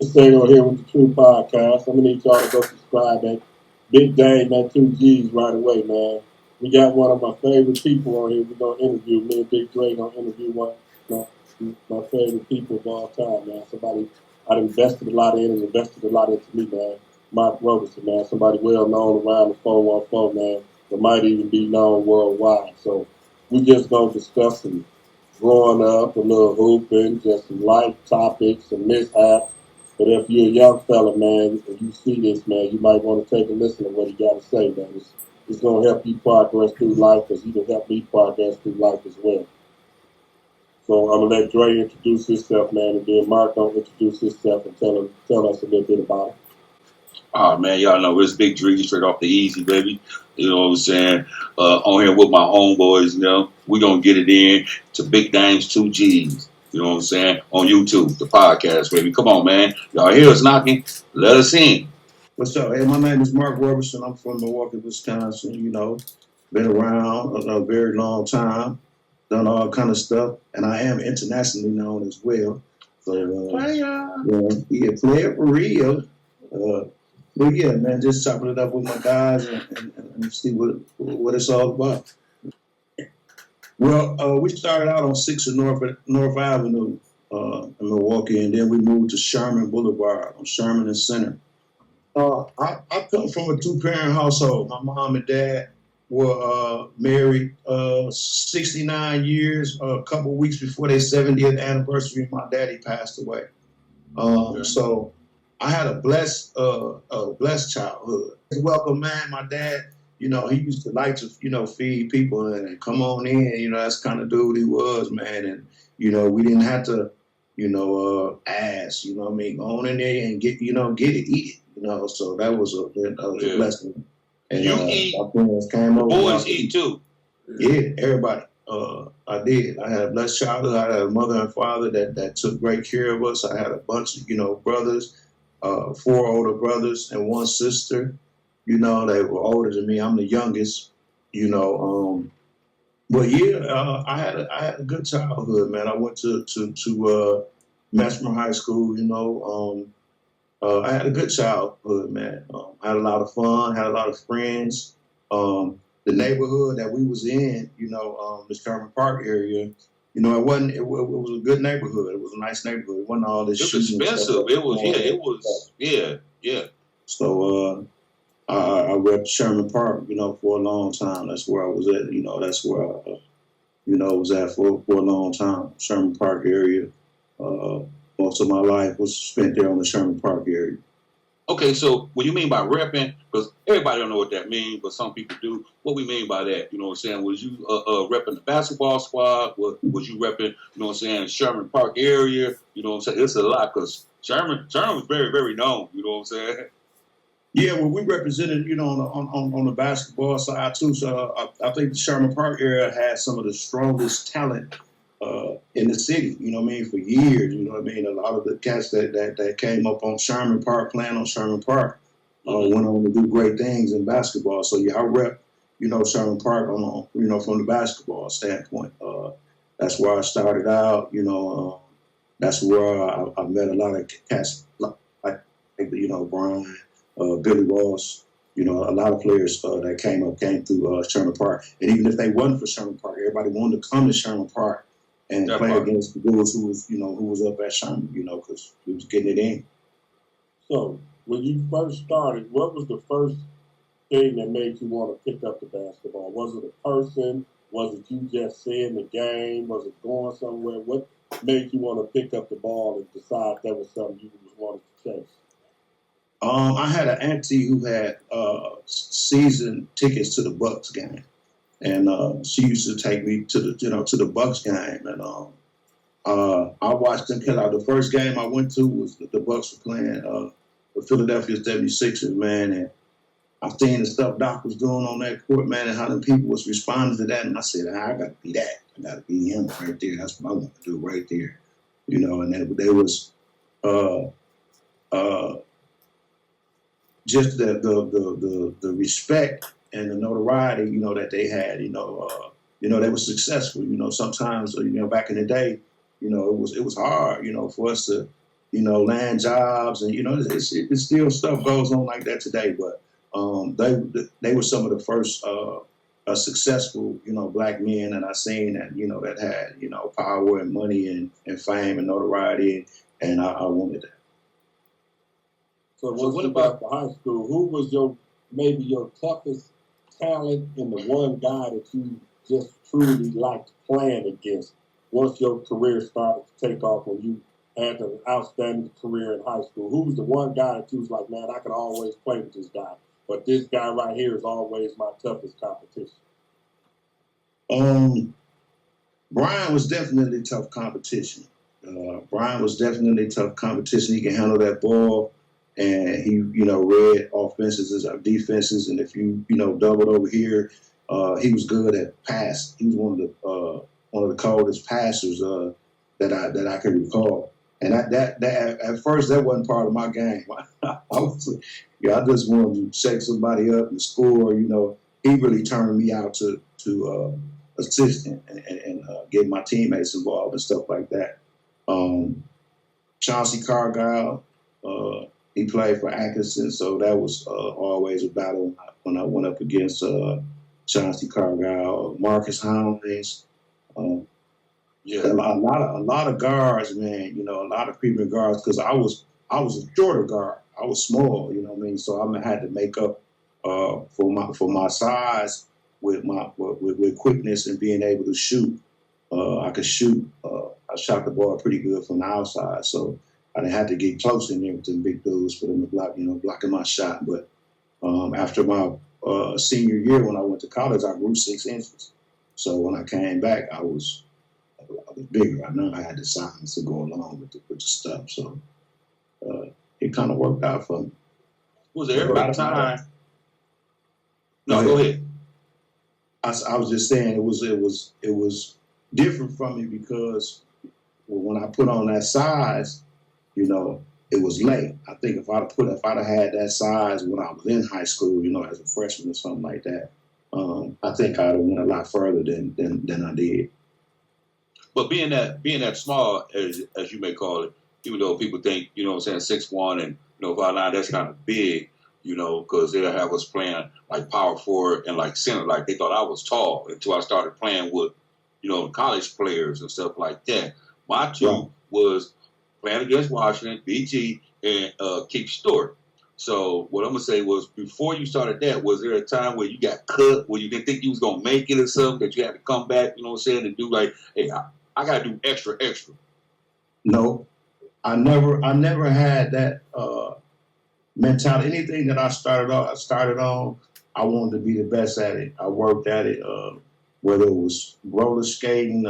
Stay on here with the T.R.U.E podcast. I'm gonna need y'all to go subscribe at Big Dang that two G's right away, man. We got one of my favorite people on here. We're gonna interview. Me and Big Dre gonna interview one of my favorite people of all time, man. Somebody I've invested a lot in and invested a lot into me, man. Mark Roberson, man. Somebody well known around the 414, man. That might even be known worldwide. So we just gonna discuss some growing up, a little hooping, just some life topics, some mishaps. But if you're a young fella, man, and you see this, man, you might want to take a listen to what he got to say, man. It's going to help you progress through life because he can help me progress through life as well. So I'm going to let Dre introduce himself, man, and then Mark going to introduce himself and tell us a little bit about it. Oh man, y'all know it's Big Dre straight off the easy, baby. You know what I'm saying? On here with my homeboys, we gonna get it in to Big Dame's 2 G's. You know what I'm saying? On YouTube, the podcast, baby. Come on, man. Y'all hear us knocking? Let us in. What's up? Hey, my name is Mark Roberson. I'm from Milwaukee, Wisconsin. Been around a very long time, done all kind of stuff, and I am internationally known as well. So, player for real. But yeah, man, just chopping it up with my guys and see what it's all about. Well, we started out on 6th and North Avenue in Milwaukee, and then we moved to Sherman Boulevard on Sherman and Center. I come from a 2-parent household. My mom and dad were married 69 years. A couple weeks before their 70th anniversary, my daddy passed away. So I had a blessed childhood. Welcome, man. My dad, he used to like to, feed people and come on in. That's the kind of dude he was, man. And we didn't have to, ask. Go on in there and get it, eat it. So that was a blessing. And you eat. My parents came over. Boys eat too. Yeah, everybody. I did. I had a blessed childhood. I had a mother and father that took great care of us. I had a bunch of, brothers, 4 older brothers and 1 sister. They were older than me. I'm the youngest. But yeah, I had a good childhood, man. I went to Mesmer High School. I had a good childhood, man. I had a lot of fun, had a lot of friends. The neighborhood that we was in, the Sherman Park area, it was a good neighborhood. It was a nice neighborhood. It wasn't all this It was expensive. It was, yeah. So I repped Sherman Park, for a long time. That's where I was at. That's where I, was at for a long time. Sherman Park area. Most of my life was spent there on the Sherman Park area. Okay, so what you mean by repping? Because everybody don't know what that means, but some people do. What we mean by that? You know what I'm saying? Was you repping the basketball squad? Was you repping? Sherman Park area? You know what I'm saying? It's a lot because Sherman was very, very known. You know what I'm saying? Yeah, well, we represented, on the basketball side too. So I think the Sherman Park area had some of the strongest talent in the city, for years, A lot of the cats that came up on Sherman Park, playing on Sherman Park, went on to do great things in basketball. So yeah, I rep, Sherman Park on, from the basketball standpoint. That's where I started out, that's where I met a lot of cats like Brian, Billy Ross, a lot of players that came through Sherman Park. And even if they wasn't for Sherman Park, everybody wanted to come to Sherman Park and play against the dudes who was up at Sherman, because he was getting it in. So when you first started, what was the first thing that made you want to pick up the basketball? Was it a person? Was it you just seeing the game? Was it going somewhere? What made you want to pick up the ball and decide that was something you wanted to chase? I had an auntie who had season tickets to the Bucks game. And she used to take me to the Bucks game, and I watched them. The first game I went to was the Bucks were playing the Philadelphia 76ers, man, and I seen the stuff Doc was doing on that court, man, and how the people was responding to that, and I said, I got to be that. I got to be him right there. That's what I want to do right there, And then there was just the respect and the notoriety, that they had, they were successful. Sometimes, back in the day, it was hard, for us to, land jobs, and it's still stuff goes on like that today. But they were some of the first successful black men that I seen that that had power and money and fame and notoriety, and I wanted that. So what about the high school? Who was maybe your toughest talent and the one guy that you just truly liked playing against once your career started to take off, when you had an outstanding career in high school? Who was the one guy that you was like, man, I could always play with this guy, but this guy right here is always my toughest competition? Brian was definitely tough competition. Brian was definitely tough competition. He can handle that ball, and he, read offenses as defenses. And if you, doubled over here, he was good at pass. He was one of the coldest passers that I can recall. And that at first that wasn't part of my game. I just wanted to shake somebody up and score. He really turned me out to assistant and get my teammates involved and stuff like that. Chauncey Cargile, he played for Atkinson, so that was always a battle when I went up against Chauncey Cargile, Marcus Hines. A lot of guards, man. A lot of people guards, because I was a shorter guard. I was small, So I had to make up for my size with quickness and being able to shoot. I could shoot. I shot the ball pretty good from the outside, so I didn't have to get close in there with the big dudes for them to block, blocking my shot. But after my senior year, when I went to college, I grew 6 inches. So when I came back, I was bigger. I know I had the size to go along with the stuff. So it kind of worked out for me. Was there ever a time? No, go ahead. I was just saying it was different from me because when I put on that size, it was late. I think if I'd have had that size when I was in high school, as a freshman or something like that, I think I'd have went a lot further than I did. But being that small, as you may call it, even though people think, 6'1" and 5'9", that's kind of big, because they'll have us playing like power forward and like center, like they thought I was tall until I started playing with, college players and stuff like that. My two was playing against Washington, BG, and Keith Stewart. So what I'm gonna say was, before you started that, was there a time where you got cut, where you didn't think you was gonna make it or something, that you had to come back, and do like, hey, I gotta do extra? No, I never had that mentality. Anything that I started on, I wanted to be the best at it. I worked at it, whether it was roller skating,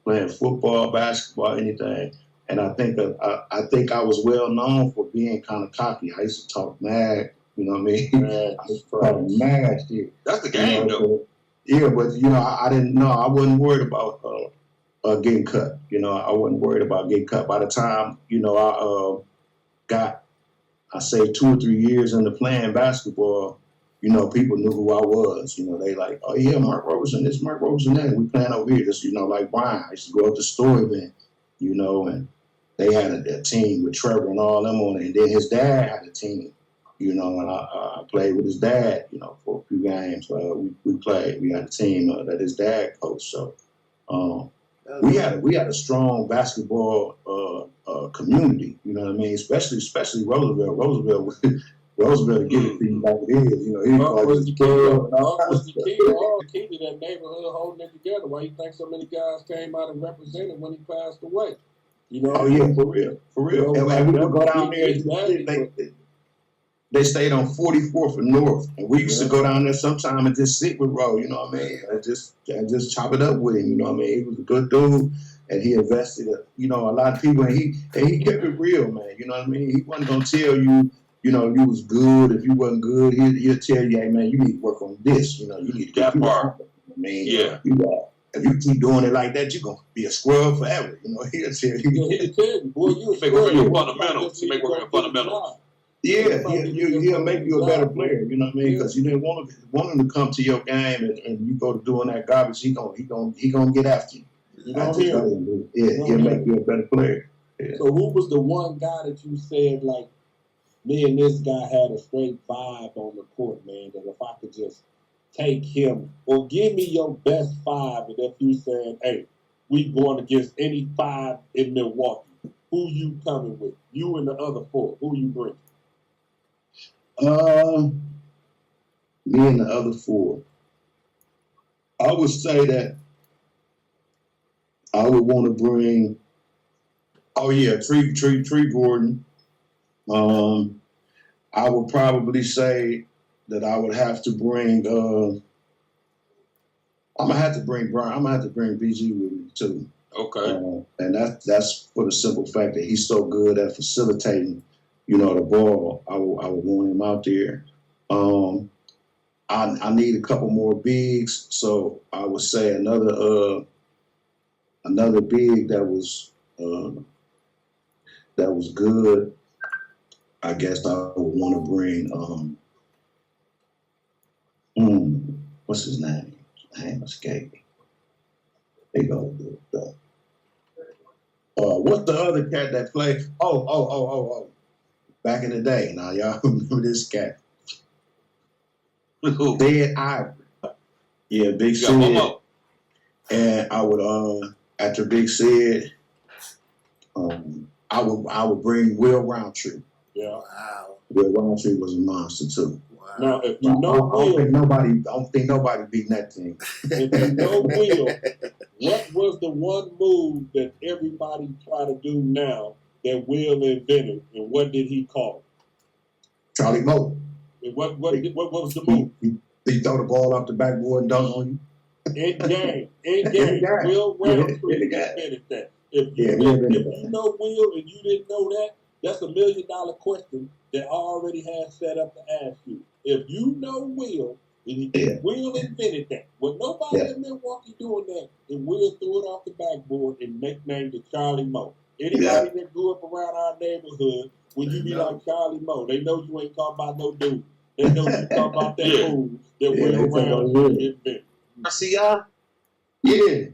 playing football, basketball, anything. And I think I was well known for being kind of cocky. I used to talk mad, I used to talk mad shit. That's the game, though. Yeah, but I didn't know. I wasn't worried about getting cut. I wasn't worried about getting cut. By the time I got, I say 2 or 3 years into playing basketball, people knew who I was. They like, oh yeah, Mark Roberson, this Mark Roberson, that. We playing over here. This, like Brian. I used to go up to store event, and they had a team with Trevor and all them on it. And then his dad had a team, and I played with his dad, for a few games. We played. We had a team that his dad coached. So we had a strong basketball community. You know what I mean? Especially Roosevelt. Roosevelt to get it to you like it is. He was the key to that neighborhood holding it together. Why you think so many guys came out and represented when he passed away? Oh yeah, for real. And we would go down there. They stayed on 44th and North, and we used to go down there sometime and just sit with Ro. You know what I mean? And just chop it up with him. You know what I mean? He was a good dude, and he invested, a lot of people, and he kept it real, man. You know what I mean? He wasn't gonna tell you, you was good. If you wasn't good, he'll tell you, hey man, you need to work on this. You need to get that part. I mean, yeah. If you keep doing it like that, you're gonna be a squirrel forever. He'll tell you. He'll tell you, boy, you make work on your fundamentals. You make work on your fundamentals. Yeah, he'll make you a better player. You know what I mean? Because you didn't want him to come to your game and you go to doing that garbage. He gonna get after you. He'll make you a better player. Yeah. So who was the one guy that you said, like, me and this guy had a straight vibe on the court, man, that if I could just take him, or give me your best five, and if you saying, hey, we going against any five in Milwaukee, who you coming with? You and the other four, who you bring? Me and the other four. I would say that I would want to bring. Oh yeah, Tree Gordon. I would probably say that I would have to bring. I'm gonna have to bring Brian. I'm gonna have to bring BG with me too. Okay. And that's for the simple fact that he's so good at facilitating, the ball. I would want him out there. I need a couple more bigs, so I would say another big that was good. I guess I would want to bring what's his name? Name escaped me. They go. What's the other cat that played? Oh. Back in the day. Now y'all remember this cat? Dead Ivory. Yeah, Big Sid. And I would after Big Sid, I would bring Will Roundtree. Yeah. Wow. Will Roundtree was a monster too. Wow. Now, if you know I Will, don't think nobody beating that team. if you know Will, what was the one move that everybody try to do now that Will invented, and what did he call it? Charlie Moe. And what was the move? He throw the ball off the backboard and dunk on you. In game. Will Roundtree invented that. If you know Will and you didn't know that, that's $1 million question that I already had set up to ask you. If you know Will, and Will invented that. Well, nobody in Milwaukee doing that, and Will threw it off the backboard and nicknamed it Charlie Moe. Anybody that grew up around our neighborhood, when you be like Charlie Moe, they know you ain't talking about no dude. They know you talking about that move that Will Roundtree invented. RCI? Yeah.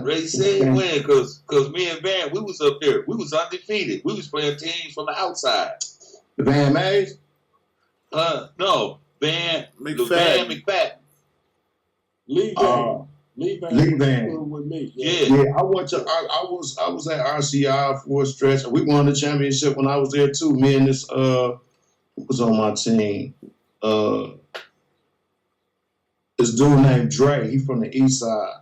Ray said when, cause me and Van, we was up there. We was undefeated. We was playing teams from the outside. Van Mays? No, Van McFadden. Lee Van with me. Yeah. I was at RCI for a stretch. We won the championship when I was there too. Me and this was on my team. This dude named Dre. He from the east side.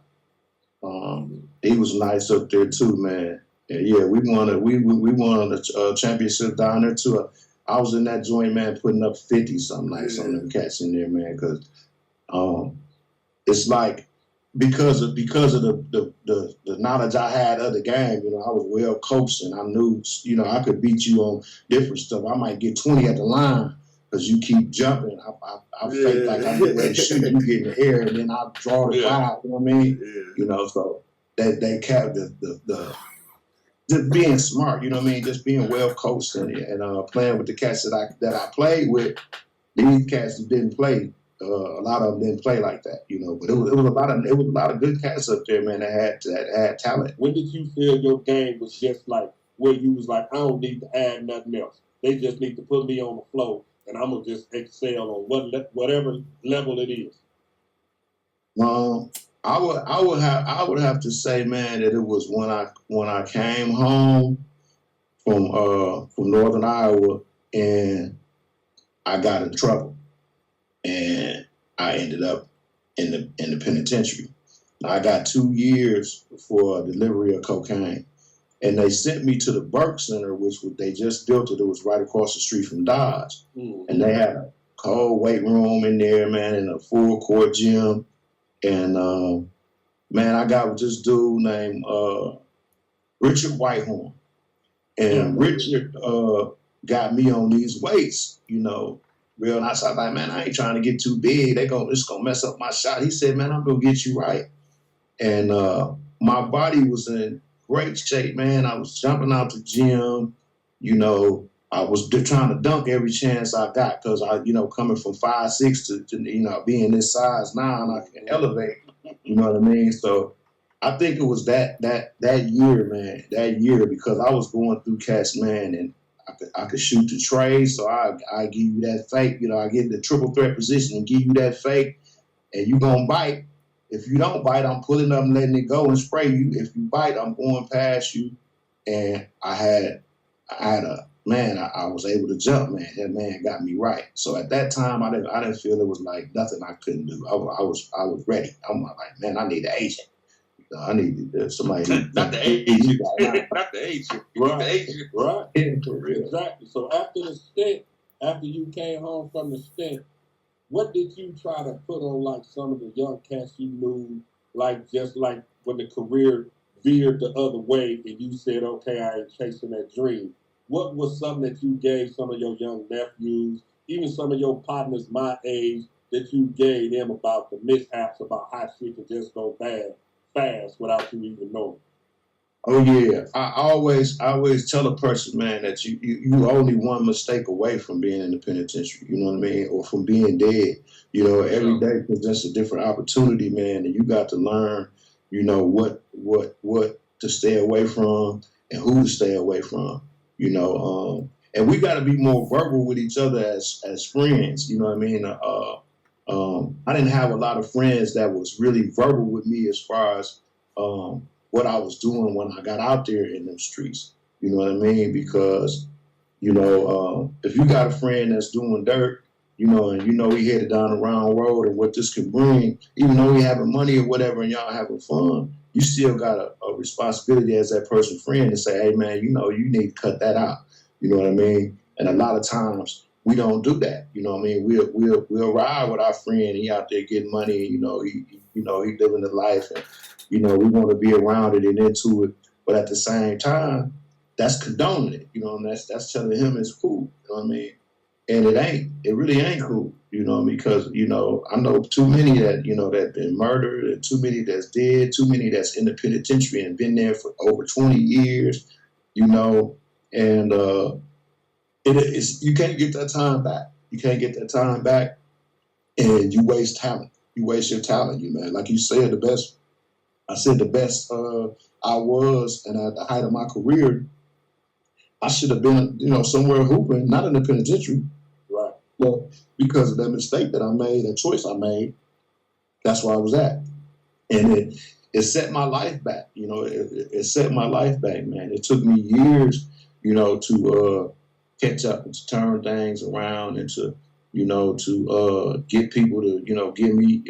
He was nice up there too, man. Yeah, we won a championship down there too. I was in that joint, man, putting up 50 something like some of them cats in there, man, because it's like because of the knowledge I had of the game, I was well coached and I knew, I could beat you on different stuff. I might get 20 at the line because you keep jumping. I fake like I'm ready to shoot. You get in the air and then I draw the foul. You know what I mean? Yeah. So they kept the just being smart. You know what I mean? Just being well coached and playing with the cats that I played with. These cats that didn't play. A lot of them didn't play like that, But it was a lot of good cats up there, man. That had talent. When did you feel your game was just like where you was like, I don't need to add nothing else. They just need to put me on the floor, and I'm gonna just excel on whatever level it is. I would have to say, man, that it was when I came home from Northern Iowa and I got in trouble. And I ended up in the penitentiary. I got 2 years for delivery of cocaine, and they sent me to the Burke Center, they just built it. It was right across the street from Dodge, and they had a cold weight room in there, man, and a full court gym. And man, I got with this dude named Richard Whitehorn, and Richard got me on these weights, real. And I was like, man, I ain't trying to get too big. It's gonna mess up my shot. He said, man, I'm gonna get you right. And my body was in great shape, man. I was jumping out the gym. I was trying to dunk every chance I got because coming from 5'6" to being this size now, and I can elevate. You know what I mean? So I think it was that year, man. That year, because I was going through cats, man, and I could shoot the tray, so I give you that fake. You know, I get the triple threat position and give you that fake, and you gonna bite. If you don't bite, I'm pulling up and letting it go and spray you. If you bite, I'm going past you. And I had a man. I was able to jump, man. That man got me right. So at that time, I didn't feel it was like nothing I couldn't do. I was ready. I'm like, man, I need an agent. I need somebody. Not the agent. Not the agent. Right. The agent. Right. Yeah, for real. Exactly. So after the stint, after you came home from the stint, what did you try to put on like some of the young cats you knew, like just like when the career veered the other way and you said, okay, I ain't chasing that dream. What was something that you gave some of your young nephews, even some of your partners my age, that you gave them about the mishaps, about how shit can just go bad fast without you even knowing? Oh yeah, I always tell a person, man, that you only one mistake away from being in the penitentiary. You know what I mean, or from being dead. You know, every day presents a different opportunity, man, and you got to learn. You know what to stay away from and who to stay away from. You know, and we got to be more verbal with each other as friends. You know what I mean? I didn't have a lot of friends that was really verbal with me as far as what I was doing when I got out there in them streets. You know what I mean? Because, you know, if you got a friend that's doing dirt, you know, and you know he headed down the wrong road and what this could bring, even though he having money or whatever and y'all having fun, you still got a responsibility as that person's friend to say, hey, man, you know, you need to cut that out. You know what I mean? And a lot of times we don't do that. You know what I mean? We'll ride with our friend. He out there getting money. You know, he living the life, and you know we want to be around it and into it. But at the same time, that's condoning it. You know, and that's telling him it's cool. You know what I mean? And it ain't. It really ain't cool. You know, because you know I know too many that that been murdered, and too many that's dead, too many that's in the penitentiary and been there for over 20 years. You know, and it's you can't get that time back. You can't get that time back, and you waste talent. You waste your talent, you man. Like you said, the best I was, and at the height of my career, I should have been, somewhere hooping, not in the penitentiary. Right. Well, because of that mistake that I made, that choice I made, that's where I was at, and it set my life back. It set my life back, man. It took me years, to catch up and to turn things around and to get people to, give me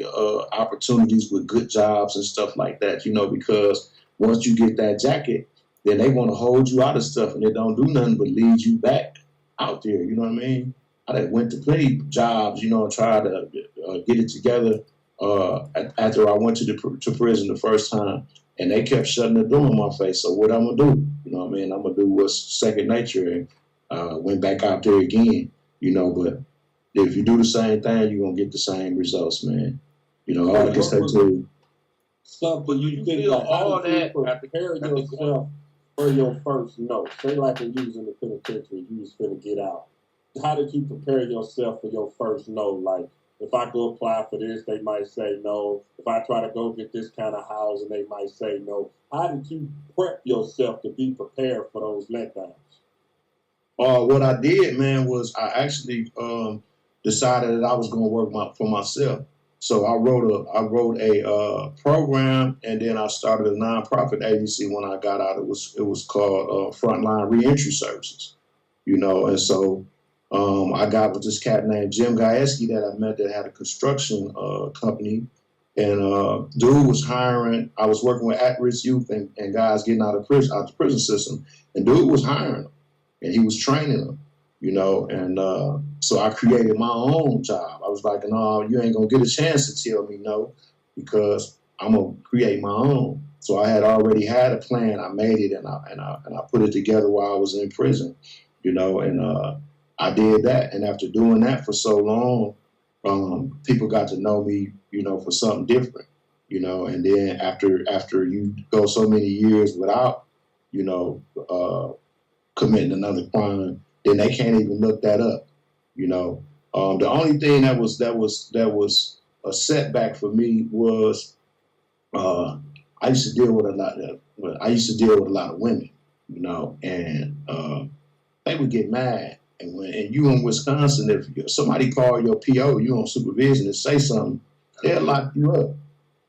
opportunities with good jobs and stuff like that, because once you get that jacket, then they want to hold you out of stuff and they don't do nothing but lead you back out there. You know what I mean? I went to plenty of jobs, and tried to get it together after I went to prison the first time, and they kept shutting the door in my face. So what I'm going to do? You know what I mean? I'm going to do what's second nature, and went back out there again, but if you do the same thing, you're going to get the same results, man. All I can say to you. Something you think feel like, all how did you that prepare yourself for your first no? Say like when you was in the penitentiary, you was finna get out. How did you prepare yourself for your first no? Like, if I go apply for this, they might say no. If I try to go get this kind of housing, they might say no. How did you prep yourself to be prepared for those letdowns? What I did, man, was I actually decided that I was going to work for myself. So I wrote a program, and then I started a nonprofit agency when I got out. It was called Frontline Reentry Services, and so I got with this cat named Jim Gajewski that I met that had a construction company, and dude was hiring. I was working with at-risk youth and guys getting out of the prison system, and dude was hiring them, and he was training them. And so I created my own job. I was like, no, you ain't going to get a chance to tell me no, because I'm going to create my own. So I had already had a plan. I made it, and I put it together while I was in prison, and I did that. And after doing that for so long, people got to know me, for something different, and then after you go so many years without, committing another crime, then they can't even look that up. The only thing that was a setback for me was I used to deal with a lot of, I used to deal with a lot of women, you know, and they would get mad. And you in Wisconsin, if somebody call your PO, you on supervision and say something, they'll lock you up.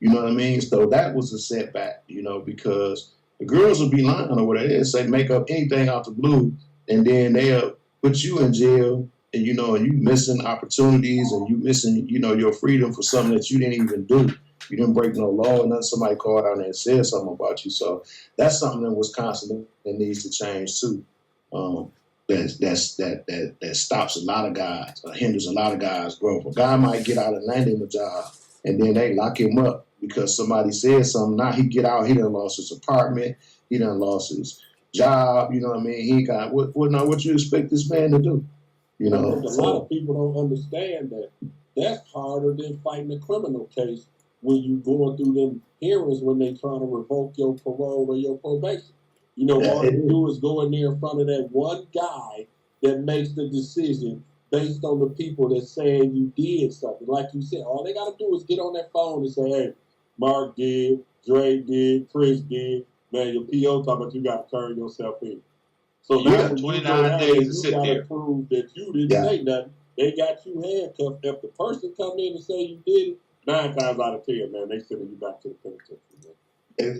You know what I mean? So that was a setback, you know, because the girls will be lying or whatever. They'll say make up anything out the blue, and then they'll put you in jail, and you know, and you missing opportunities, and you missing, you know, your freedom for something that you didn't even do. You didn't break no law, and then somebody called out and said something about you. So that's something in Wisconsin that needs to change too. That stops a lot of guys, hinders a lot of guys' growth. A guy might get out and land him a job, and then they lock him up because somebody said something. Now he get out, he done lost his apartment, he done lost his job. You know what I mean? He got what you expect this man to do? You know, I think a lot of people don't understand that that's harder than fighting a criminal case when you going through them hearings when they trying to revoke your parole or your probation. You know, all you do is go in there in front of that one guy that makes the decision based on the people that's saying you did something. Like you said, all they got to do is get on that phone and say, hey, Mark did, Dre did, Chris did. Man, your PO talking about you got to turn yourself in. So you now got 29 days to sit there. Prove that you didn't say nothing. They got you handcuffed. If the person come in and say you did it, 9 times out of 10, man, they sending you back to the penitentiary.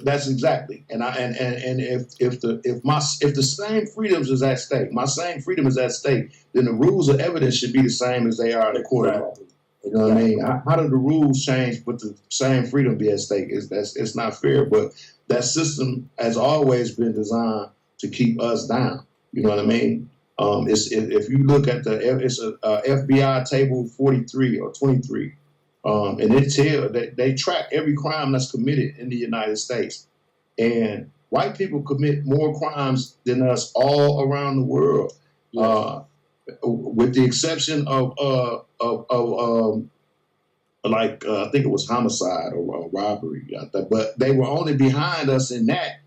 That's exactly, and if the same freedoms is at stake, my same freedom is at stake, then the rules of evidence should be the same as they are in the court of law. You know what I mean? How do the rules change but the same freedom be at stake? It's not fair. But that system has always been designed to keep us down. You know what I mean? If you look at it's a FBI table 43 or 23. And they track every crime that's committed in the United States. And white people commit more crimes than us all around the world, with the exception of I think it was homicide or robbery. But they were only behind us in that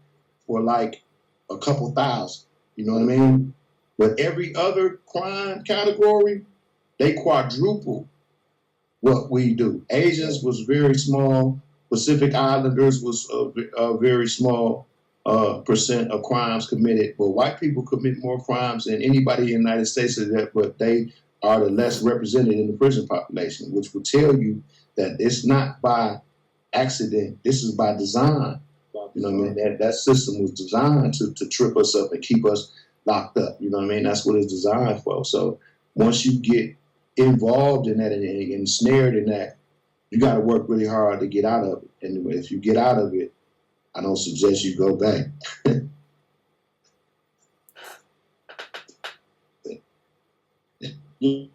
for like a couple thousand. You know what I mean? But every other crime category, they quadruple what we do. Asians was very small. Pacific Islanders was a very small percent of crimes committed. But white people commit more crimes than anybody in the United States, but they are the less represented in the prison population, which will tell you that it's not by accident. This is by design. You know what I mean? That system was designed to trip us up and keep us locked up. You know what I mean? That's what it's designed for. So once you get involved in that and ensnared in that, you got to work really hard to get out of it. And if you get out of it, I don't suggest you go back. Do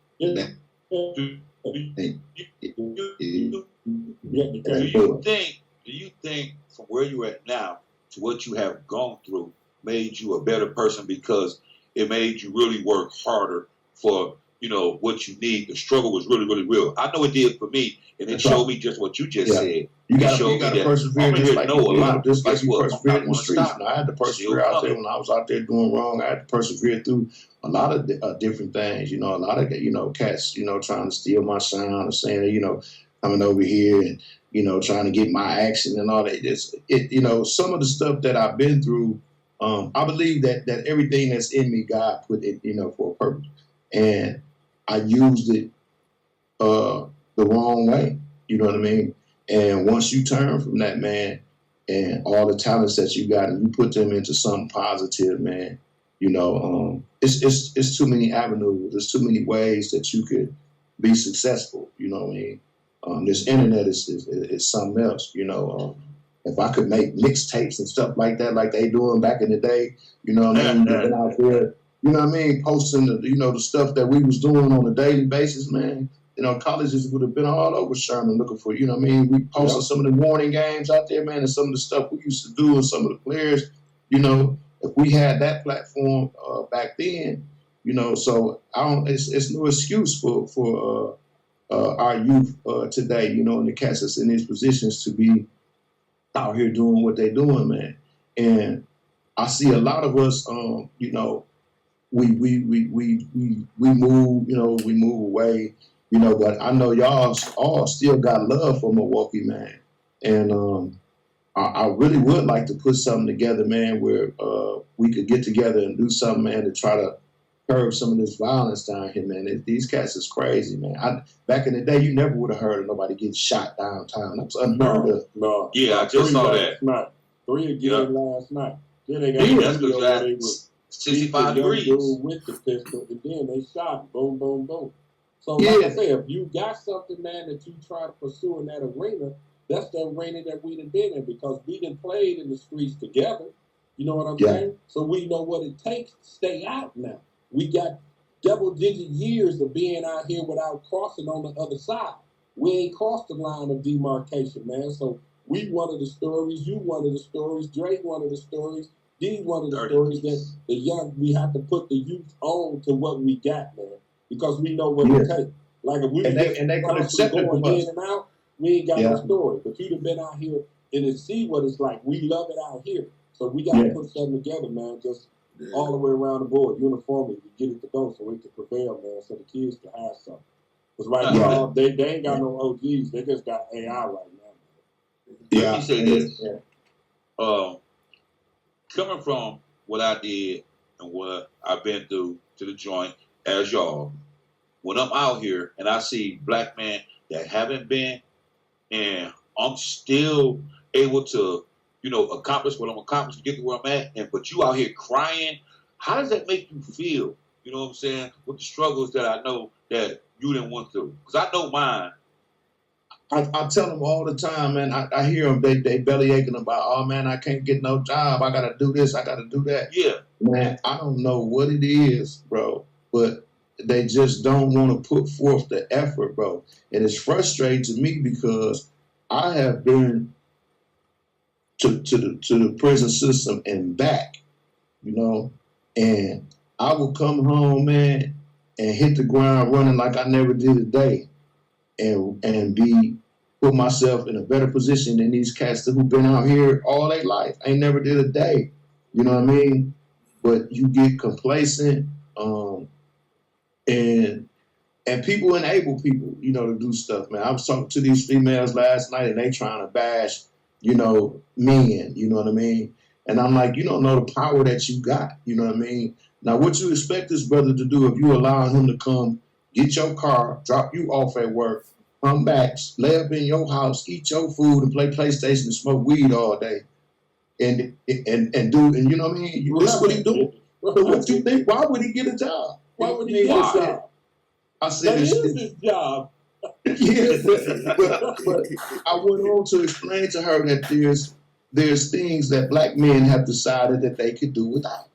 you think from where you're at now to what you have gone through made you a better person because it made you really work harder for, you know, what you need? The struggle was really, really real. I know it did for me, and it showed me just what you just said. You got to persevere just like you persevered in the streets. I had to persevere out there when I was out there doing wrong. I had to persevere through a lot of different things. You know, a lot of cats, trying to steal my sound or saying, coming over here and trying to get my action and all that. Some of the stuff that I've been through, I believe that everything that's in me, God put it, for a purpose, and I used it the wrong way. You know what I mean? And once you turn from that, man, and all the talents that you got, and you put them into something positive, man, it's too many avenues. There's too many ways that you could be successful. You know what I mean? This internet is something else. If I could make mixtapes and stuff like that, like they doing back in the day, you know what I mean? Been out there, you know what I mean, posting the stuff that we was doing on a daily basis, man. Colleges would have been all over Sherman looking for, we posted some of the warning games out there, man, and some of the stuff we used to do and some of the players, if we had that platform back then, so it's no excuse for our youth today, and the cats that's in these positions to be out here doing what they're doing, man. And I see a lot of us, we move, we move away. But I know y'all all still got love for Milwaukee, man. And I really would like to put something together, man, where we could get together and do something, man, to try to curb some of this violence down here, man. These cats is crazy, man. Back in the day, you never would have heard of nobody getting shot downtown. That was unheard of. No. Yeah, I just saw last that. night. 3 again last night. Then they got Yeah, a that's video because where they you was 65 the young degrees. dude with the pistol, and then they shot him. Boom, boom, boom. So, like I say, if you got something, man, that you try to pursue in that arena, that's the arena that we done been in, because we done played in the streets together. You know what I'm saying? So we know what it takes to stay out now. We got double-digit years of being out here without crossing on the other side. We ain't crossed the line of demarcation, man. So we one of the stories, you one of the stories, Drake one of the stories, D one of the stories that we have to put the youth on to what we got, man, because we know what it takes. Like if we and they gonna accept it from in us. and out, we ain't got no story. But you'd have been out here and to see what it's like. We love it out here. So we got to put something together, man, just all the way around the board, uniformly, to get it to go so it can prevail, man, so the kids can have something. Because right now, they ain't got no OGs. They just got AI right now. Let me say this. Coming from what I did and what I've been through to the joint as y'all, when I'm out here and I see black men that haven't been, and I'm still able to, accomplish what I'm accomplishing, get to where I'm at, but you out here crying, how does that make you feel? You know what I'm saying? With the struggles that I know that you didn't went through. Because I know mine. I tell them all the time, man. I hear them, they belly aching about, oh, man, I can't get no job. I got to do this. I got to do that. Yeah. Man, I don't know what it is, bro, but they just don't want to put forth the effort, bro. And it's frustrating to me because I have been to the prison system and back, and I will come home, man, and hit the ground running like I never did a day, and put myself in a better position than these cats who've been out here all their life. Ain't never did a day, you know what I mean? But you get complacent, and people enable people, to do stuff, man. I was talking to these females last night, and they trying to bash, men, you know what I mean? And I'm like, you don't know the power that you got, you know what I mean? Now, what you expect this brother to do if you allow him to come get your car, drop you off at work, come back, lay up in your house, eat your food, and play PlayStation and smoke weed all day, and do, and you know what I mean? This is what he do. So what you think? Why would he get a job? Why would he get a job? I said, that is his job. Yeah, but I went on to explain to her that there's things that black men have decided that they could do without.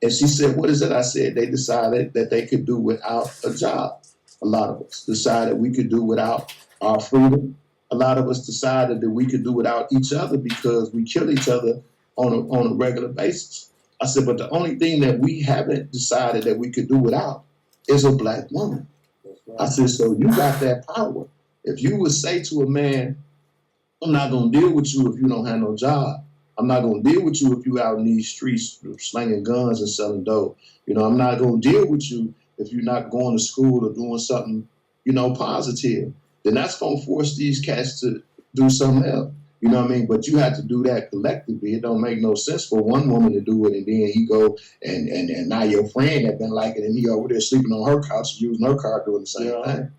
And she said, what is it? I said, they decided that they could do without a job. A lot of us decided we could do without our freedom. A lot of us decided that we could do without each other because we kill each other on a regular basis. I said, but the only thing that we haven't decided that we could do without is a black woman. I said, so you got that power. If you would say to a man, I'm not going to deal with you if you don't have no job. I'm not going to deal with you if you out in these streets slinging guns and selling dope. I'm not going to deal with you if you're not going to school or doing something, positive. Then that's going to force these cats to do something else. You know what I mean? But you have to do that collectively. It don't make no sense for one woman to do it and then he go and now your friend that been like it and he over there sleeping on her couch using her car doing the same thing.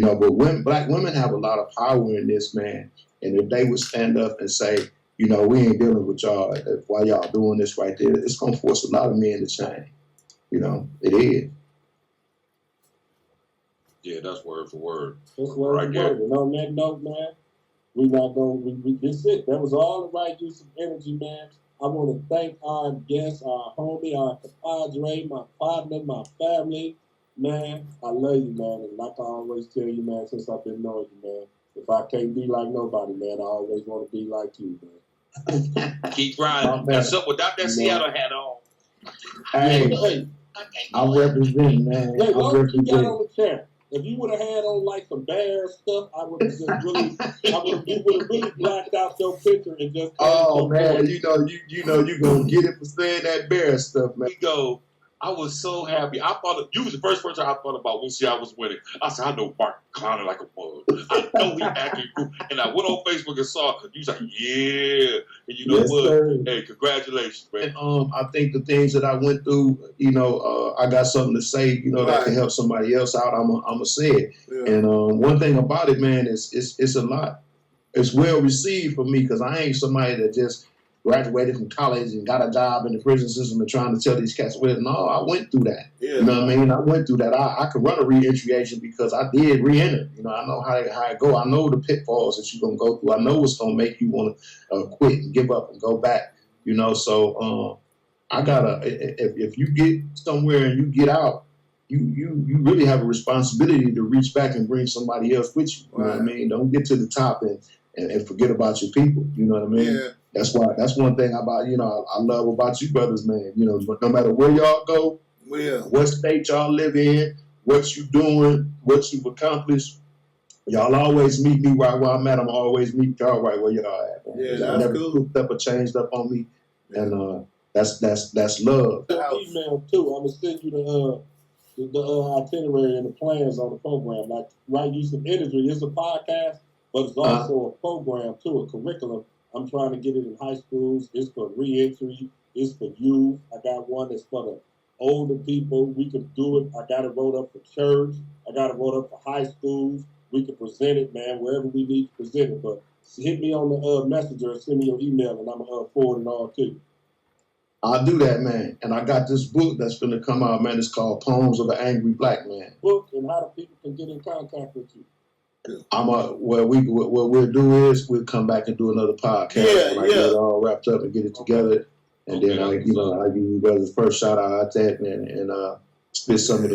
But black women have a lot of power in this, man. And if they would stand up and say, we ain't dealing with y'all while y'all doing this right there, it's going to force a lot of men to change. It is. Yeah, that's word for word. That's word for word. And on that note, man, we not going to, that's it. That was all the right use of energy, man. I want to thank our guests, our homie, our compadre, my partner, my family. Man, I love you, man. And like I always tell you, man, since I've been knowing you, man, if I can't be like nobody, man, I always want to be like you, man. Keep grinding. That's up without that Seattle hat on. Hey, I represent, man. Hey, what you got on the chair? If you would have had on like some bear stuff, I would have just really, you would have really blacked out your picture and just. Oh man, you gonna get it for saying that bear stuff, man. We go I was so happy. I thought you was the first person I thought about when I was winning. I said, I know Mark clowning like a bug. I know he acting cool. And I went on Facebook and saw you was like, yeah. And you know Yes, what? sir. Hey, congratulations, man. And I think the things that I went through, I got something to say, that can help somebody else out. I'm gonna say it. Yeah. And one thing about it, man, is it's a lot. It's well received for me because I ain't somebody that just graduated from college and got a job in the prison system and trying to tell these cats, well, no, I went through that. Yeah. You know what I mean? I went through that. I could run a re-entry agent because I did re-enter. I know how it go. I know the pitfalls that you're going to go through. I know what's going to make you want to quit and give up and go back. So I gotta. If you get somewhere and you get out, you really have a responsibility to reach back and bring somebody else with you. You know what I mean? Don't get to the top and forget about your people. You know what I mean? Yeah. That's one thing about, I love about you brothers, man. No matter where y'all go, what state y'all live in, what you doing, what you've accomplished, y'all always meet me right where I'm at. I'm always meet y'all right where y'all at. Man. Yeah, Y'all that's never cool. cooked up or changed up on me. And that's love. Your email too. I'm gonna send you the itinerary and the plans on the program. Like Right Use of Energy is a podcast, but it's also a program too, a curriculum. I'm trying to get it in high schools. It's for reentry. It's for youth. I got one that's for the older people. We can do it. I got it wrote up for church. I got it wrote up for high schools. We can present it, man, wherever we need to present it. But hit me on the messenger or send me your email, and I'm gonna forward it all to you. I'll do that, man. And I got this book that's going to come out, man. It's called Poems of an Angry Black Man. Book and how the people can get in contact with you. What we'll do is we'll come back and do another podcast when I get it all wrapped up and get it together, and then I give you guys the first shout out at that, and spit some of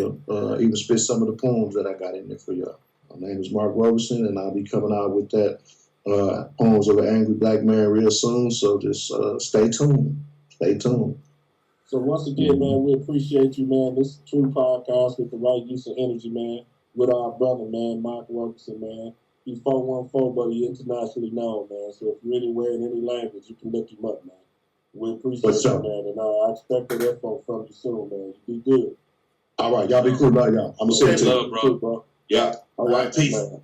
the poems that I got in there for y'all. My name is Mark Roberson, and I'll be coming out with that Poems of an Angry Black Man real soon. So just stay tuned. Stay tuned. So once again, man, we appreciate you, man. This is a true podcast with the right use of energy, man. With our brother, man, Mark Roberson, man. He's 414, but he's internationally known, man. So if you're anywhere in any language, you can look him up, man. We appreciate you, man. And I expect that info from you soon, man. You be good. All right, y'all be cool, love y'all. I'm gonna say it to you. Love, bro. Bro. Yeah. All right, peace. Man.